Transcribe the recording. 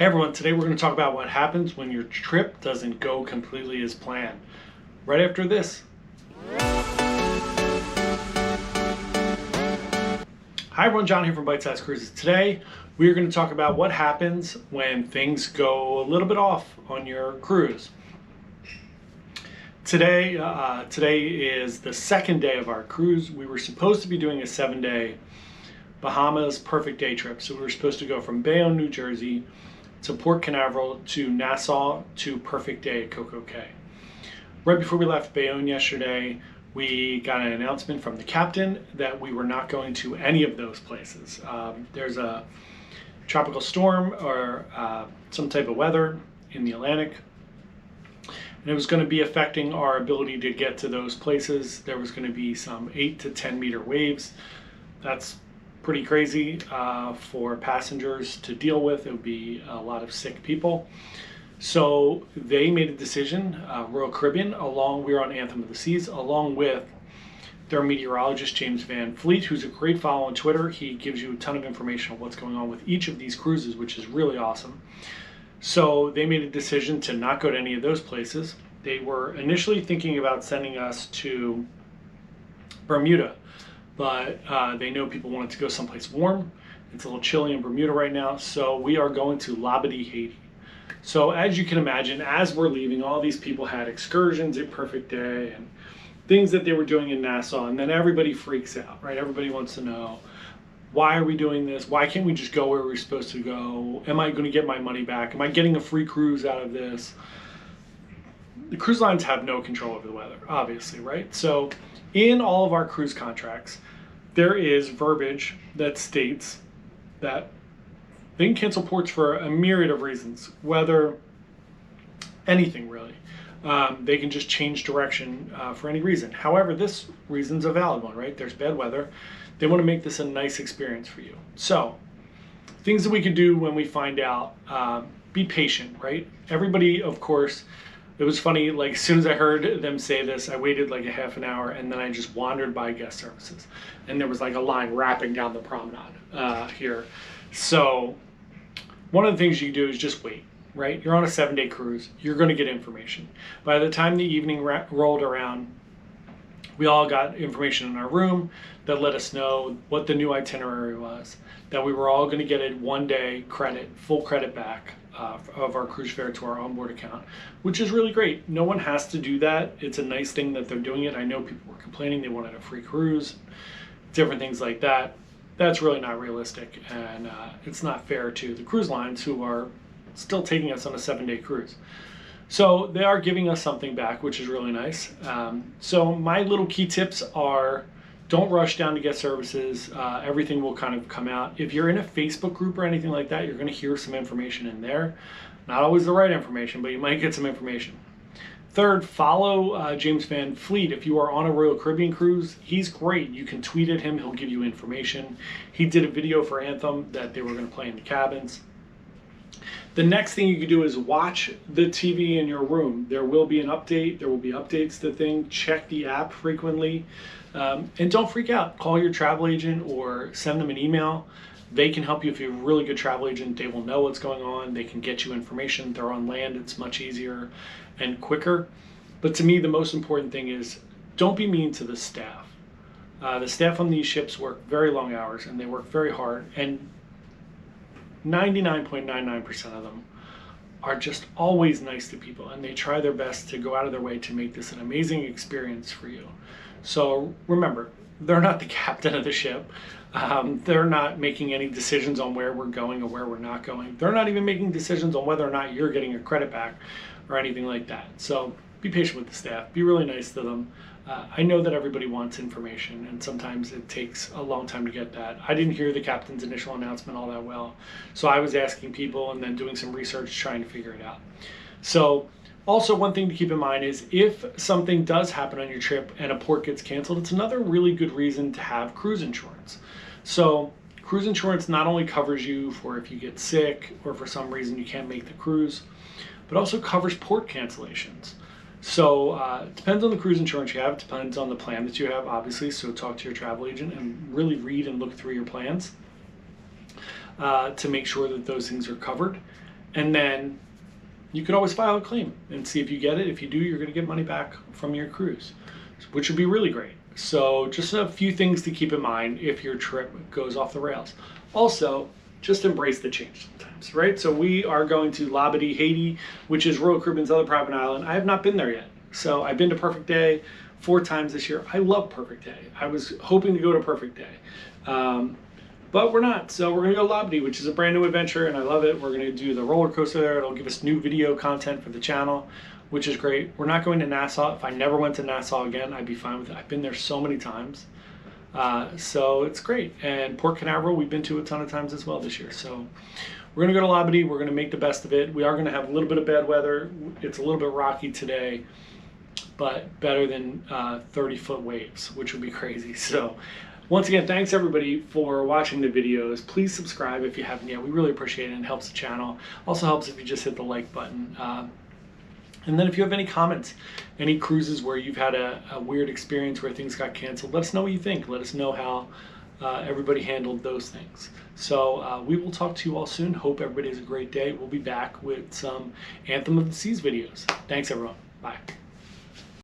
Hey everyone, today we're going to talk about what happens when your trip doesn't go completely as planned. Right after this. Hi everyone, John here from Bite Size Cruises. Today we are going to talk about what happens when things go a little bit off on your cruise. Today is the second day of our cruise. We were supposed to be doing a 7-day Bahamas perfect day trip. So we were supposed to go from Bayonne, New Jersey to Port Canaveral to Nassau to perfect day at Coco Cay. Right before we left Bayonne yesterday, we got an announcement from the captain that we were not going to any of those places. There's a tropical storm or some type of weather in the Atlantic, and it was going to be affecting our ability to get to those places. There was going to be some 8 to 10 meter waves. That's pretty crazy for passengers to deal with. It would be a lot of sick people. So they made a decision, Royal Caribbean, we were on Anthem of the Seas, along with their meteorologist, James Van Fleet, who's a great follow on Twitter. He gives you a ton of information on what's going on with each of these cruises, which is really awesome. So they made a decision to not go to any of those places. They were initially thinking about sending us to Bermuda, but they know people wanted to go someplace warm. It's a little chilly in Bermuda right now, so we are going to Labadee, Haiti. So as you can imagine, as we're leaving, all these people had excursions at Perfect Day and things that they were doing in Nassau, and then everybody freaks out, right? Everybody wants to know, why are we doing this? Why can't we just go where we're supposed to go? Am I going to get my money back? Am I getting a free cruise out of this? The cruise lines have no control over the weather, obviously, right? So in all of our cruise contracts, there is verbiage that states that they can cancel ports for a myriad of reasons, whether anything really. They can just change direction for any reason. However, this reason's a valid one, right? There's bad weather. They want to make this a nice experience for you. So things that we can do when we find out, be patient, right? Everybody, of course, it was funny, like as soon as I heard them say this, I waited like a half an hour and then I just wandered by guest services. And there was like a line wrapping down the promenade here. So one of the things you can do is just wait, right? You're on a 7-day cruise. You're going to get information. By the time the evening rolled around, we all got information in our room that let us know what the new itinerary was, that we were all going to get a 1-day credit, full credit back of our cruise fare to our onboard account, which is really great. No one has to do that. It's a nice thing that they're doing it. I know people were complaining they wanted a free cruise, different things like that. That's really not realistic, and it's not fair to the cruise lines who are still taking us on a 7-day cruise. So they are giving us something back, which is really nice. So my little key tips are, don't rush down to guest services. Everything will kind of come out. If you're in a Facebook group or anything like that, you're going to hear some information in there. Not always the right information, but you might get some information. Third, follow James Van Fleet. If you are on a Royal Caribbean cruise, he's great. You can tweet at him. He'll give you information. He did a video for Anthem that they were going to play in the cabins. The next thing you can do is watch the TV in your room. There will be an update. There will be updates to the thing. Check the app frequently. And don't freak out. Call your travel agent or send them an email. They can help you. If you're a really good travel agent, they will know what's going on. They can get you information. They're on land. It's much easier and quicker. But to me, the most important thing is don't be mean to the staff. The staff on these ships work very long hours and they work very hard. And 99.99% of them are just always nice to people, and they try their best to go out of their way to make this an amazing experience for you. So remember, they're not the captain of the ship. They're not making any decisions on where we're going or where we're not going. They're not even making decisions on whether or not you're getting your credit back or anything like that. So be patient with the staff. Be really nice to them. I know that everybody wants information, and sometimes it takes a long time to get that. I didn't hear the captain's initial announcement all that well, so I was asking people and then doing some research trying to figure it out. So also, one thing to keep in mind is if something does happen on your trip and a port gets canceled, it's another really good reason to have cruise insurance. So cruise insurance not only covers you for if you get sick or for some reason you can't make the cruise, but also covers port cancellations. So it depends on the cruise insurance you have. It depends on the plan that you have, obviously. So talk to your travel agent and really read and look through your plans to make sure that those things are covered. and then you could always file a claim and see if you get it. If you do, you're going to get money back from your cruise, which would be really great. So just a few things to keep in mind if your trip goes off the rails. Also, just embrace the change sometimes, right? So we are going to Labadee, Haiti, which is Royal Caribbean's other private island. I have not been there yet. So I've been to Perfect Day 4 times this year. I love Perfect Day. I was hoping to go to Perfect Day. But we're not. So we're going to go Labadee, which is a brand new adventure, and I love it. We're going to do the roller coaster there. It'll give us new video content for the channel, which is great. We're not going to Nassau. If I never went to Nassau again, I'd be fine with it. I've been there so many times. So it's great. And Port Canaveral, we've been to a ton of times as well this year. So we're going to go to Labadee. We're going to make the best of it. We are going to have a little bit of bad weather. It's a little bit rocky today, but better than 30-foot waves, which would be crazy. So once again, thanks everybody for watching the videos. Please subscribe if you haven't yet. We really appreciate it and it helps the channel. Also helps if you just hit the like button. And then if you have any comments, any cruises where you've had a weird experience where things got canceled, let us know what you think. Let us know how everybody handled those things. So we will talk to you all soon. Hope everybody has a great day. We'll be back with some Anthem of the Seas videos. Thanks everyone. Bye.